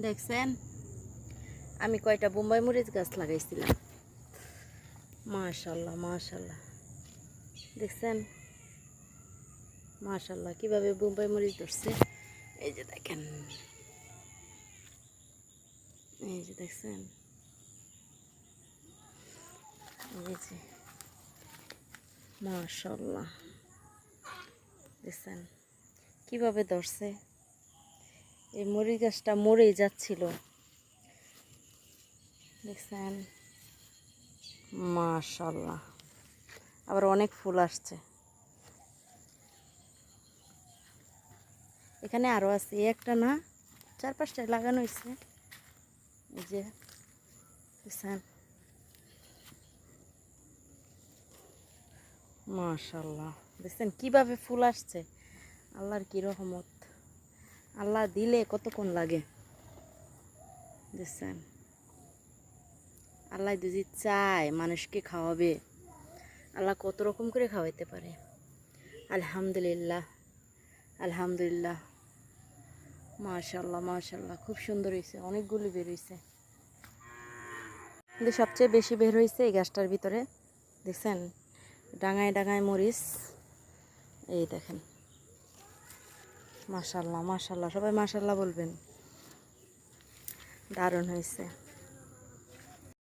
দেখছেন আমি কয়টা বোম্বাই মরিচ গাছ লাগাইছিলাম। মাশাল্লাহ মাশাল্লাহ, দেখছেন মাশাল্লাহ কিভাবে বোম্বাই মরিচ ধরছে। এই যে দেখেন, এই যে দেখছেন, এই যে মাশাল্লাহ দেখছেন কিভাবে ধরছে। এই মরিচ গাছটা মরেই যাচ্ছিল, দেখছেন মাশাল্লাহ। আবার অনেক ফুল আসছে, এখানে আরও আছে, একটা না 4-5টায় লাগানো হয়েছে। এই যে দেখছেন মাশাল্লাহ, দেখছেন কিভাবে ফুল আসছে। আল্লাহর কি রহমত, আল্লাহ দিলে কতক্ষণ লাগে। দেখছেন আল্লাহ যদি চায় মানুষকে খাওয়াবে, আল্লাহ কত রকম করে খাওয়াইতে পারে। আলহামদুলিল্লাহ আলহামদুলিল্লাহ, মাশাল্লাহ মাশাল্লাহ, খুব সুন্দর হয়েছে, অনেকগুলি বের হয়েছে। কিন্তু সবচেয়ে বেশি বের হয়েছে এই গাছটার ভিতরে। দেখছেন ডাঙায় ডাঙায় মরিচ, এই দেখেন মাশাল্লাহ মাশাল্লাহ, সবাই মাশাল্লাহ বলবেন, দারুণ হয়েছে।